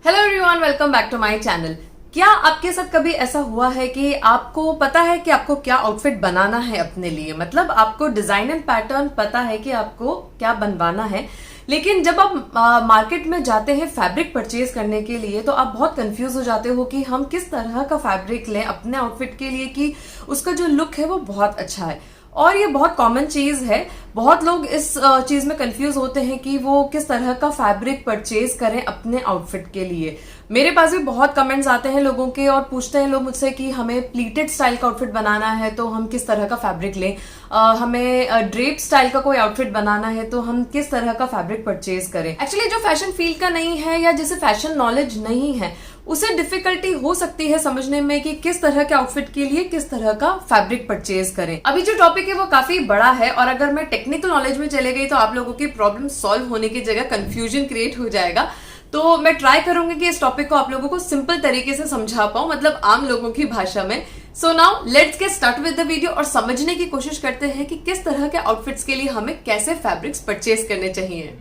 Hello everyone, welcome back to my channel. क्या आपके साथ कभी ऐसा हुआ है कि आपको पता है कि आपको क्या आउटफिट बनाना है अपने लिए, मतलब आपको डिजाइन एंड पैटर्न पता है कि आपको क्या बनवाना है, लेकिन जब आप मार्केट में जाते हैं फैब्रिक परचेज करने के लिए तो आप बहुत कंफ्यूज हो जाते हो कि हम किस तरह का फैब्रिक लें अपने आउटफिट के लिए कि उसका जो लुक है वो बहुत अच्छा है। और ये बहुत कॉमन चीज है, बहुत लोग इस चीज में कंफ्यूज होते हैं कि वो किस तरह का फैब्रिक परचेज करें अपने आउटफिट के लिए। मेरे पास भी बहुत कमेंट्स आते हैं लोगों के और पूछते हैं लोग मुझसे कि हमें प्लीटेड स्टाइल का आउटफिट बनाना है तो हम किस तरह का फैब्रिक लें, हमें ड्रेप स्टाइल का कोई आउटफिट बनाना है तो हम किस तरह का फैब्रिक परचेज करें। एक्चुअली जो फैशन फील्ड का नहीं है या जिसे फैशन नॉलेज नहीं है उसे डिफिकल्टी हो सकती है समझने में कि किस तरह के आउटफिट के लिए किस तरह का फैब्रिक परचेज करें। अभी जो टॉपिक है वो काफी बड़ा है और अगर मैं टेक्निकल नॉलेज में चले गई तो आप लोगों की प्रॉब्लम सॉल्व होने की जगह कंफ्यूजन क्रिएट हो जाएगा। तो मैं ट्राई करूंगी कि इस टॉपिक को आप लोगों को सिंपल तरीके से समझा पाऊं, मतलब आम लोगों की भाषा में। So now let's get start with the video और समझने की कोशिश करते हैं कि किस तरह के आउटफिट्स के लिए हमें कैसे फैब्रिक्स परचेज करने चाहिए।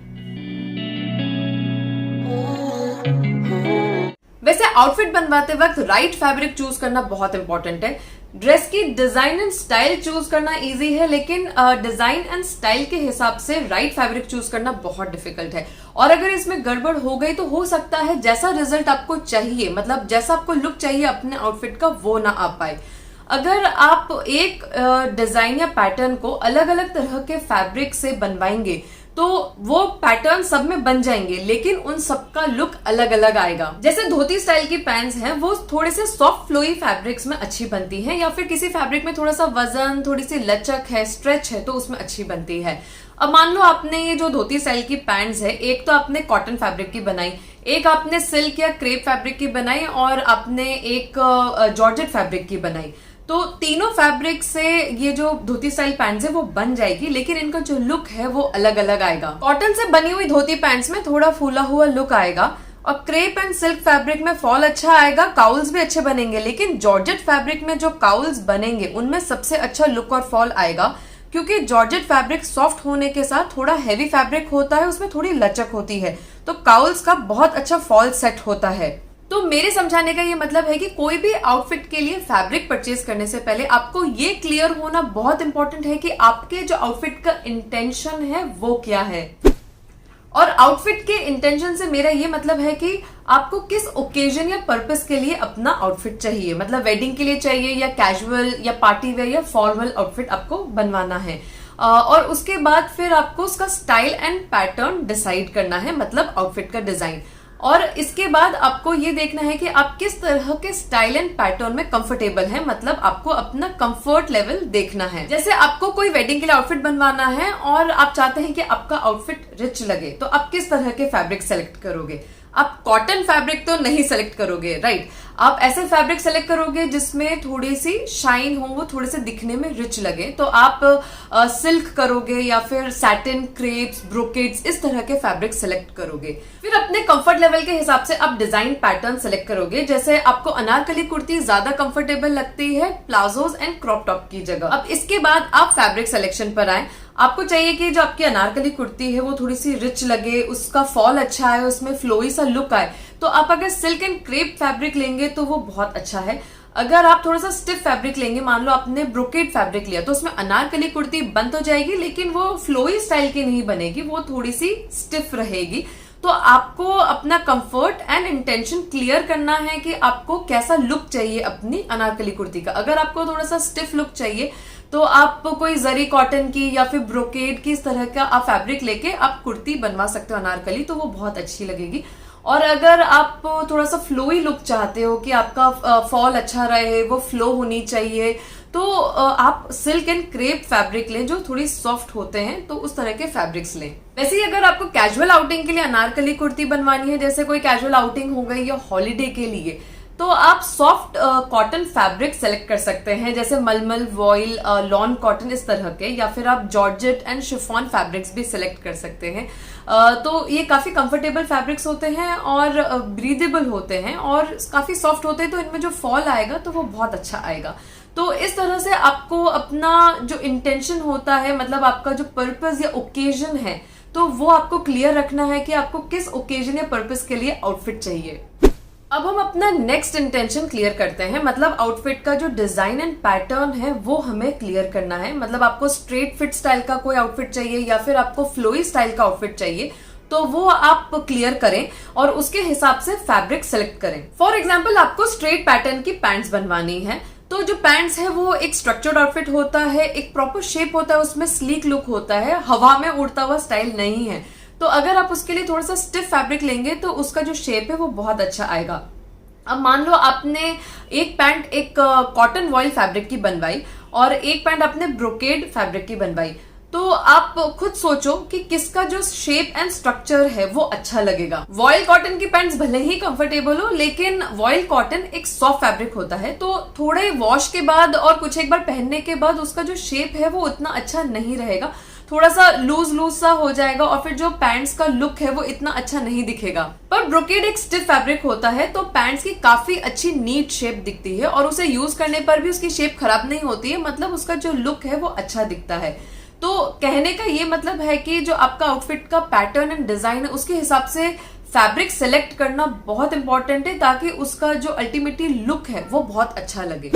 वैसे आउटफिट बनवाते वक्त राइट फैब्रिक चूज करना बहुत इंपॉर्टेंट है। ड्रेस की डिजाइन एंड स्टाइल चूज करना इजी है, लेकिन डिजाइन एंड स्टाइल के हिसाब से राइट फैब्रिक चूज करना बहुत डिफिकल्ट है। और अगर इसमें गड़बड़ हो गई तो हो सकता है जैसा रिजल्ट आपको चाहिए, मतलब जैसा आपको लुक चाहिए अपने आउटफिट का, वो ना आ पाए। अगर आप एक डिजाइन या पैटर्न को अलग अलग तरह के फैब्रिक से बनवाएंगे तो वो पैटर्न सब में बन जाएंगे, लेकिन उन सबका लुक अलग अलग आएगा। जैसे धोती स्टाइल की पैंट्स हैं, वो थोड़े से सॉफ्ट फ्लोई फैब्रिक्स में अच्छी बनती हैं, या फिर किसी फैब्रिक में थोड़ा सा वजन, थोड़ी सी लचक है, स्ट्रेच है, तो उसमें अच्छी बनती है। अब मान लो आपने ये जो धोती स्टाइल की पैंट्स है, एक तो आपने कॉटन फैब्रिक की बनाई, एक आपने सिल्क या क्रेप फैब्रिक की बनाई और आपने एक जॉर्जेट फैब्रिक की बनाई। तो तीनों फैब्रिक से ये जो धोती स्टाइल पैंट्स है वो बन जाएगी, लेकिन इनका जो लुक है वो अलग अलग आएगा। कॉटन से बनी हुई धोती पैंट्स में थोड़ा फूला हुआ लुक आएगा और क्रेप एंड सिल्क फैब्रिक में फॉल अच्छा आएगा, काउल्स भी अच्छे बनेंगे। लेकिन जॉर्जेट फैब्रिक में जो काउल्स बनेंगे उनमें सबसे अच्छा लुक और फॉल आएगा, क्योंकि जॉर्जेट फैब्रिक सॉफ्ट होने के साथ थोड़ा हैवी फैब्रिक होता है, उसमें थोड़ी लचक होती है, तो काउल्स का बहुत अच्छा फॉल सेट होता है। तो मेरे समझाने का ये मतलब है कि कोई भी आउटफिट के लिए फैब्रिक परचेज करने से पहले आपको ये क्लियर होना बहुत इंपॉर्टेंट है कि आपके जो आउटफिट का इंटेंशन है वो क्या है। और आउटफिट के इंटेंशन से मेरा ये मतलब है कि आपको किस ओकेजन या पर्पस के लिए अपना आउटफिट चाहिए, मतलब वेडिंग के लिए चाहिए या कैजुअल या पार्टी वेयर या फॉर्मल आउटफिट आपको बनवाना है। और उसके बाद फिर आपको उसका स्टाइल एंड पैटर्न डिसाइड करना है, मतलब आउटफिट का डिजाइन। और इसके बाद आपको ये देखना है कि आप किस तरह के स्टाइल एंड पैटर्न में कंफर्टेबल हैं, मतलब आपको अपना कंफर्ट लेवल देखना है। जैसे आपको कोई वेडिंग के लिए आउटफिट बनवाना है और आप चाहते हैं कि आपका आउटफिट रिच लगे, तो आप किस तरह के फैब्रिक सेलेक्ट करोगे? आप कॉटन फैब्रिक तो नहीं सेलेक्ट करोगे, राइट? आप ऐसे फैब्रिक सेलेक्ट करोगे जिसमें थोड़ी सी शाइन हो, वो थोड़े से दिखने में रिच लगे, तो आप सिल्क करोगे या फिर सैटिन, क्रेप्स, ब्रोकेड्स, इस तरह के फैब्रिक सेलेक्ट करोगे। फिर अपने कंफर्ट लेवल के हिसाब से आप डिजाइन पैटर्न सेलेक्ट करोगे। जैसे आपको अनारकली कुर्ती ज्यादा कंफर्टेबल लगती है प्लाजोज एंड क्रॉप टॉप की जगह। अब इसके बाद आप फैब्रिक सिलेक्शन पर आए। आपको चाहिए कि जो आपकी अनारकली कुर्ती है वो थोड़ी सी रिच लगे, उसका फॉल अच्छा है, उसमें फ्लोई सा लुक आए, तो आप अगर सिल्क एंड क्रेप फैब्रिक लेंगे तो वो बहुत अच्छा है। अगर आप थोड़ा सा स्टिफ फैब्रिक लेंगे, मान लो आपने ब्रोकेड फैब्रिक लिया, तो उसमें अनारकली कुर्ती बन तो जाएगी लेकिन वो फ्लोई स्टाइल की नहीं बनेगी, वो थोड़ी सी स्टिफ रहेगी। तो आपको अपना कंफर्ट एंड इंटेंशन क्लियर करना है कि आपको कैसा लुक चाहिए अपनी अनारकली कुर्ती का। अगर आपको थोड़ा सा स्टिफ लुक चाहिए तो आप कोई जरी कॉटन की या फिर ब्रोकेड की इस तरह का आप फैब्रिक लेके आप कुर्ती बनवा सकते हो अनारकली, तो वो बहुत अच्छी लगेगी। और अगर आप थोड़ा सा फ्लोई लुक चाहते हो कि आपका फॉल अच्छा रहे, वो फ्लो होनी चाहिए, तो आप सिल्क एंड क्रेप फैब्रिक लें जो थोड़ी सॉफ्ट होते हैं, तो उस तरह के फैब्रिक्स लें। वैसे ही अगर आपको कैजुअल आउटिंग के लिए अनारकली कुर्ती बनवानी है, जैसे कोई कैजुअल आउटिंग हो गई या हॉलीडे के लिए, तो आप सॉफ्ट कॉटन फैब्रिक सेलेक्ट कर सकते हैं, जैसे मलमल, वॉइल, लॉन कॉटन, इस तरह के, या फिर आप जॉर्जेट एंड शिफॉन फैब्रिक्स भी सिलेक्ट कर सकते हैं। तो ये काफी कंफर्टेबल फैब्रिक्स होते हैं और ब्रीदेबल होते हैं और काफी सॉफ्ट होते हैं, तो इनमें जो फॉल आएगा तो वो बहुत अच्छा आएगा। तो इस तरह से आपको अपना जो इंटेंशन होता है, मतलब आपका जो पर्पस या ओकेजन है, तो वो आपको क्लियर रखना है कि आपको किस ओकेजन या पर्पस के लिए आउटफिट चाहिए। अब हम अपना नेक्स्ट इंटेंशन क्लियर करते हैं, मतलब आउटफिट का जो डिजाइन एंड पैटर्न है वो हमें क्लियर करना है। मतलब आपको स्ट्रेट फिट स्टाइल का कोई आउटफिट चाहिए या फिर आपको फ्लोई स्टाइल का आउटफिट चाहिए, तो वो आप क्लियर करें और उसके हिसाब से फैब्रिक सेलेक्ट करें। फॉर एग्जाम्पल आपको स्ट्रेट पैटर्न की पैंट्स बनवानी है, तो जो पैंट्स है वो एक स्ट्रक्चर्ड आउटफिट होता है, एक प्रॉपर शेप होता है, उसमें स्लीक लुक होता है, हवा में उड़ता हुआ स्टाइल नहीं है। तो अगर आप उसके लिए थोड़ा सा स्टिफ फैब्रिक लेंगे तो उसका जो शेप है वो बहुत अच्छा आएगा। अब मान लो आपने एक पैंट एक कॉटन वॉइल फैब्रिक की बनवाई और एक पैंट आपने ब्रोकेड फैब्रिक की बनवाई, तो आप खुद सोचो कि किसका जो शेप एंड स्ट्रक्चर है वो अच्छा लगेगा। वॉइल कॉटन की पैंट्स भले ही कंफर्टेबल हो, लेकिन वॉइल कॉटन एक सॉफ्ट फैब्रिक होता है, तो थोड़े वॉश के बाद और कुछ एक बार पहनने के बाद उसका जो शेप है वो उतना अच्छा नहीं रहेगा, थोड़ा सा लूज लूज सा हो जाएगा और फिर जो पैंट्स का लुक है वो इतना अच्छा नहीं दिखेगा। पर ब्रोकेड एक स्टिफ फैब्रिक होता है, तो पैंट्स की काफी अच्छी नीट शेप दिखती है और उसे यूज करने पर भी उसकी शेप खराब नहीं होती है, मतलब उसका जो लुक है वो अच्छा दिखता है। तो कहने का ये मतलब है कि जो आपका आउटफिट का पैटर्न एंड डिजाइन है उसके हिसाब से फैब्रिक सेलेक्ट करना बहुत इंपॉर्टेंट है, ताकि उसका जो अल्टीमेटली लुक है वो बहुत अच्छा लगे।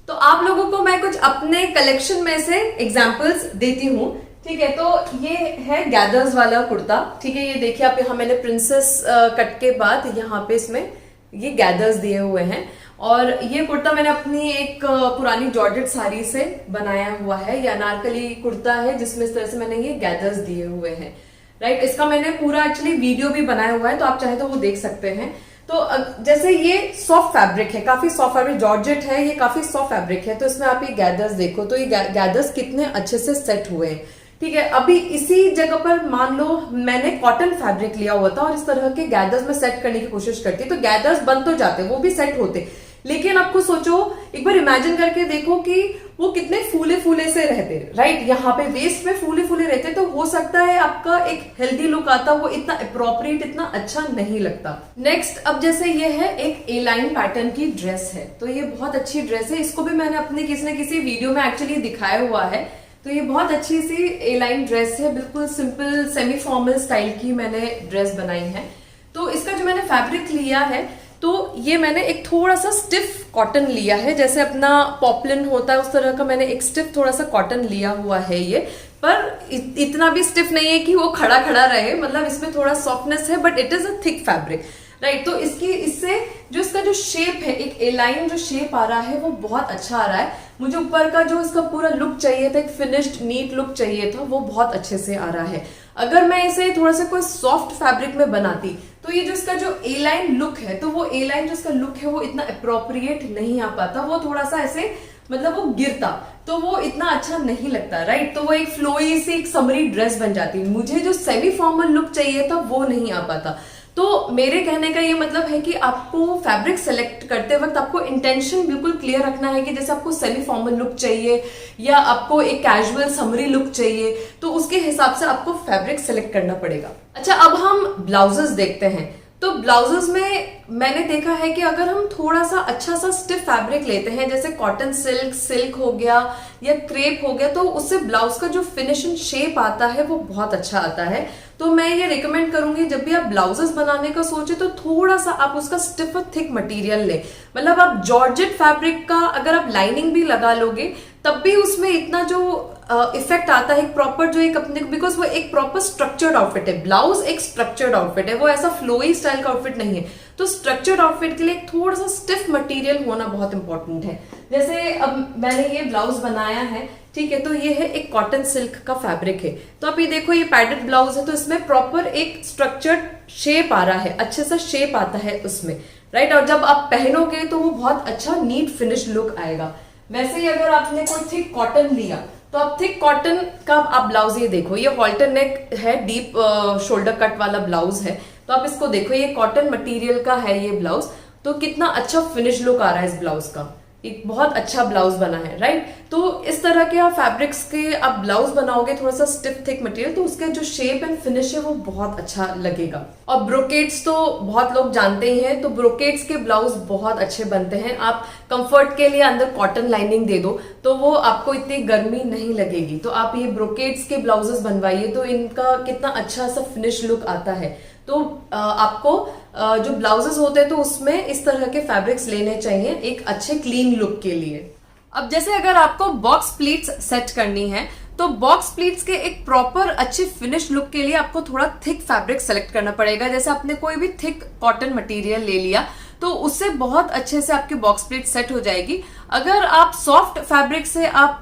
तो आप लोगों को मैं कुछ अपने कलेक्शन में से एग्जांपल्स देती हूँ, ठीक है। तो ये है गैदर्स वाला कुर्ता, ठीक है। ये देखिए आप, यहाँ मैंने प्रिंसेस कट के बाद यहाँ पे इसमें ये गैदर्स दिए हुए हैं, और ये कुर्ता मैंने अपनी एक पुरानी जॉर्जेट साड़ी से बनाया हुआ है। ये अनारकली कुर्ता है जिसमें इस तरह से मैंने ये गैदर्स दिए हुए हैं, राइट। इसका मैंने पूरा एक्चुअली वीडियो भी बनाया हुआ है, तो आप चाहे तो वो देख सकते हैं। तो जैसे ये सॉफ्ट फैब्रिक है, काफी सॉफ्ट फैब्रिक, जॉर्जेट है, ये काफी सॉफ्ट फैब्रिक है, तो इसमें आप ये गैदर्स देखो, तो ये गैदर्स कितने अच्छे से सेट हुए हैं, ठीक है। अभी इसी जगह पर मान लो मैंने कॉटन फैब्रिक लिया हुआ था और इस तरह के गैदर्स में सेट करने की कोशिश करती, तो गैदर्स बन तो जाते, वो भी सेट होते, लेकिन आपको सोचो, एक बार इमेजिन करके देखो कि वो कितने फूले फूले से रहते, राइट। यहाँ पे वेस्ट में फूले फूले रहते, तो हो सकता है आपका एक हेल्दी लुक आता, वो इतना अप्रोप्रिएट, इतना अच्छा नहीं लगता। नेक्स्ट, अब जैसे ये है एक ए लाइन पैटर्न की ड्रेस है, तो ये बहुत अच्छी ड्रेस है, इसको भी मैंने अपने किसी न किसी वीडियो में एक्चुअली दिखाया हुआ है। तो ये बहुत अच्छी सी ए लाइन ड्रेस है, बिल्कुल सिंपल सेमी फॉर्मल स्टाइल की मैंने ड्रेस बनाई है। तो इसका जो मैंने फैब्रिक लिया है, तो ये मैंने एक थोड़ा सा स्टिफ कॉटन लिया है, जैसे अपना पॉपलिन होता है उस तरह का मैंने एक स्टिफ थोड़ा सा कॉटन लिया हुआ है ये, पर इतना भी स्टिफ नहीं है कि वो खड़ा खड़ा रहे, मतलब इसमें थोड़ा सॉफ्टनेस है, but it is a thick fabric, right. तो इससे जो इसका जो शेप है, एक ए लाइन जो शेप आ रहा है वो बहुत अच्छा आ रहा है। मुझे ऊपर का जो इसका पूरा लुक चाहिए था, एक फिनिश्ड नीट लुक चाहिए था, वो बहुत अच्छे से आ रहा है। अगर मैं इसे थोड़ा सा कोई सॉफ्ट फैब्रिक में बनाती, तो ये जो इसका जो ए लाइन लुक है, तो वो ए लाइन जो इसका लुक है वो इतना अप्रोप्रिएट नहीं आ पाता, वो थोड़ा सा ऐसे मतलब वो गिरता, तो वो इतना अच्छा नहीं लगता, राइट। तो वो एक फ्लोई सी एक समरी ड्रेस बन जाती। मुझे जो सेमी फॉर्मल लुक चाहिए था वो नहीं आ पाता। तो मेरे कहने का ये मतलब है कि आपको फैब्रिक सेलेक्ट करते वक्त आपको इंटेंशन बिल्कुल क्लियर रखना है कि जैसे आपको सेमी फॉर्मल लुक चाहिए या आपको एक कैजुअल समरी लुक चाहिए, तो उसके हिसाब से आपको फैब्रिक सेलेक्ट करना पड़ेगा। अच्छा, अब हम ब्लाउजेस देखते हैं। तो ब्लाउजेस में मैंने देखा है कि अगर हम थोड़ा सा अच्छा सा स्टिफ फैब्रिक लेते हैं, जैसे कॉटन सिल्क हो गया या क्रेप हो गया, तो उससे ब्लाउज का जो फिनिशिंग शेप आता है वो बहुत अच्छा आता है। तो मैं ये रिकमेंड करूंगी, जब भी आप ब्लाउजेस बनाने का सोचे तो थोड़ा सा आप उसका स्टिफ और थिक मटेरियल लें। मतलब आप जॉर्जेट फैब्रिक का अगर आप लाइनिंग भी लगा लोगे तब भी उसमें इतना जो इफेक्ट आता है, प्रॉपर जो एक अपने, बिकॉज वो एक प्रॉपर स्ट्रक्चर्ड आउटफिट है। ब्लाउज एक स्ट्रक्चर्ड आउटफिट है, वो ऐसा फ्लोई स्टाइल का आउटफिट नहीं है। तो स्ट्रक्चर्ड आउटफिट के लिए थोड़ा सा स्टिफ मटेरियल होना बहुत इंपॉर्टेंट है। जैसे अब मैंने ये ब्लाउज बनाया है, ठीक है, तो ये है एक कॉटन सिल्क का फैब्रिक है। तो आप ये देखो, ये पैडेड ब्लाउज है, तो इसमें प्रॉपर एक स्ट्रक्चर्ड शेप आ रहा है, अच्छे सा शेप आता है उसमें, राइट। और जब आप पहनोगे तो वो बहुत अच्छा नीट फिनिश लुक आएगा। वैसे ही अगर आपने कोई थिक कॉटन लिया, तो आप थिक कॉटन का आप ब्लाउज ये देखो, ये हॉल्टर नेक है, डीप शोल्डर कट वाला ब्लाउज है। तो आप इसको देखो, ये कॉटन मटेरियल का है ये ब्लाउज, तो कितना अच्छा फिनिश लुक आ रहा है इस ब्लाउज का, एक बहुत अच्छा ब्लाउज बना है, राइट। तो इस तरह के आप फैब्रिक्स के आप ब्लाउज बनाओगे थोड़ा सा स्टिफ थिक मटेरियल, तो उसका जो शेप एंड फिनिश है वो बहुत अच्छा लगेगा। और ब्रोकेड्स तो बहुत लोग जानते ही हैं, तो ब्रोकेड्स के ब्लाउज बहुत अच्छे बनते हैं। आप कंफर्ट के लिए अंदर कॉटन लाइनिंग दे दो तो वो आपको इतनी गर्मी नहीं लगेगी। तो आप ये ब्रोकेड्स के ब्लाउजेस बनवाइए, तो इनका कितना अच्छा सा फिनिश लुक आता है। तो आपको जो ब्लाउजेस होते हैं तो उसमें इस तरह के फैब्रिक्स लेने चाहिए एक अच्छे क्लीन लुक के लिए। अब जैसे अगर आपको बॉक्स प्लीट्स सेट करनी है तो बॉक्स प्लीट्स के एक प्रॉपर अच्छे फिनिश लुक के लिए आपको थोड़ा थिक फैब्रिक सेलेक्ट करना पड़ेगा। जैसे आपने कोई भी थिक कॉटन मटेरियल ले लिया तो उससे बहुत अच्छे से आपकी बॉक्स प्लीट सेट हो जाएगी। अगर आप सॉफ्ट फैब्रिक से आप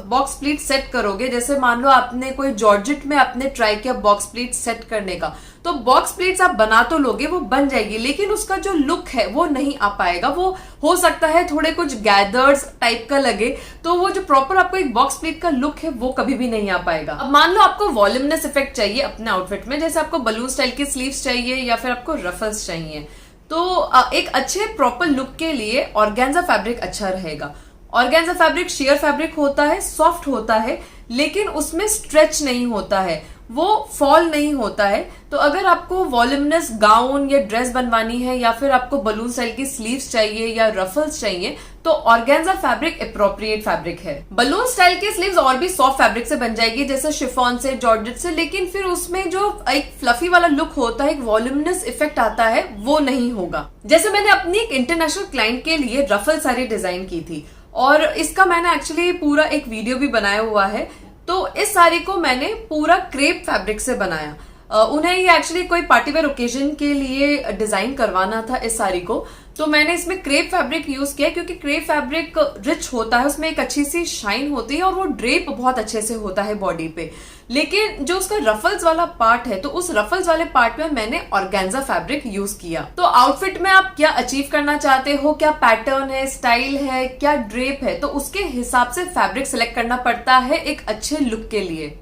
बॉक्स प्लीट सेट करोगे, जैसे मान लो आपने कोई जॉर्जेट में आपने ट्राई किया बॉक्स प्लीट सेट करने का, तो बॉक्स प्लीट्स आप बना तो लोगे, वो बन जाएगी, लेकिन उसका जो लुक है वो नहीं आ पाएगा। वो हो सकता है थोड़े कुछ गैदर्स टाइप का लगे, तो वो जो प्रॉपर आपको एक बॉक्स प्लीट का लुक है वो कभी भी नहीं आ पाएगा। अब मान लो आपको वॉल्यूमनेस इफेक्ट चाहिए अपने आउटफिट में, जैसे आपको बलून स्टाइल की स्लीव्स चाहिए या फिर आपको रफल्स चाहिए, तो एक अच्छे प्रॉपर लुक के लिए ऑर्गेन्जा फैब्रिक अच्छा रहेगा। ऑर्गेन्जा फैब्रिक शेयर फैब्रिक होता है, सॉफ्ट होता है, लेकिन उसमें स्ट्रेच नहीं होता है, वो फॉल नहीं होता है। तो अगर आपको वॉल्यूमनेस गाउन या ड्रेस बनवानी है या फिर आपको बलून स्टाइल की स्लीव्स चाहिए या रफल्स चाहिए, तो ऑर्गेन्जा फैब्रिक अप्रोप्रिएट फैब्रिक है। बलून स्टाइल की स्लीव्स और भी सॉफ्ट फैब्रिक से बन जाएगी, जैसे शिफॉन से, जॉर्जेट से, लेकिन फिर उसमें जो एक फ्लफी वाला लुक होता है, एक वॉल्यूमनेस इफेक्ट आता है, वो नहीं होगा। जैसे मैंने अपनी एक इंटरनेशनल क्लाइंट के लिए रफल साड़ी डिजाइन की थी और इसका मैंने एक्चुअली पूरा एक वीडियो भी बनाया हुआ है। तो इस साड़ी को मैंने पूरा क्रेप फैब्रिक से बनाया। उन्हें ये एक्चुअली कोई पार्टी वेयर ओकेजन के लिए डिजाइन करवाना था इस साड़ी को, तो मैंने इसमें क्रेप फैब्रिक यूज किया क्योंकि क्रेप फैब्रिक रिच होता है, उसमें एक अच्छी सी शाइन होती है और वो ड्रेप बहुत अच्छे से होता है बॉडी पे। लेकिन जो उसका रफल्स वाला पार्ट है, तो उस रफल्स वाले पार्ट में मैंने ऑर्गेन्जा फैब्रिक यूज किया। तो आउटफिट में आप क्या अचीव करना चाहते हो, क्या पैटर्न है, स्टाइल है, क्या ड्रेप है, तो उसके हिसाब से फैब्रिक सिलेक्ट करना पड़ता है एक अच्छे लुक के लिए।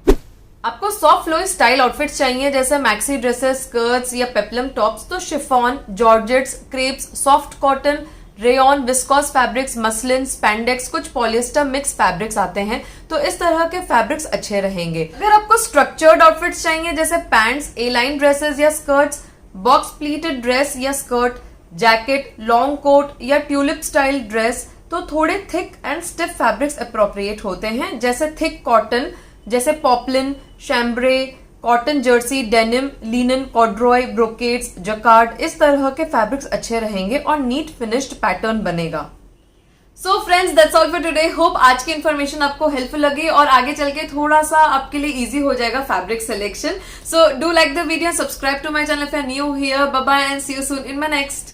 आपको सॉफ्ट फ्लोई स्टाइल आउटफिट्स चाहिए, जैसे मैक्सी ड्रेसेस, स्कर्ट्स या पेप्लम टॉप्स, तो chiffon, georgettes, crepes, soft cotton, rayon, viscose fabrics, muslin, spandex, कुछ पॉलिएस्टर मिक्स फैब्रिक्स आते हैं, तो इस तरह के फैब्रिक्स अच्छे रहेंगे। अगर आपको स्ट्रक्चर्ड आउटफिट्स चाहिए, जैसे पैंट्स, ए लाइन ड्रेसेस या स्कर्ट्स, बॉक्स प्लीटेड ड्रेस या स्कर्ट, जैकेट, लॉन्ग कोट या ट्यूलिप स्टाइल ड्रेस, तो थोड़े thick and stiff fabrics appropriate होते हैं, जैसे थिक कॉटन, जैसे poplin, chambray, cotton jersey, denim, linen, corduroy, brocades, jacquard, इस तरह के फैब्रिक्स अच्छे रहेंगे और नीट फिनिश्ड पैटर्न बनेगा। So friends, that's all for today. Hope आज की इन्फॉर्मेशन आपको हेल्पफुल लगी और आगे चल के थोड़ा सा आपके लिए इजी हो जाएगा fabric selection. So do like the video, subscribe to my channel if you are new here. Bye bye and see you soon in my next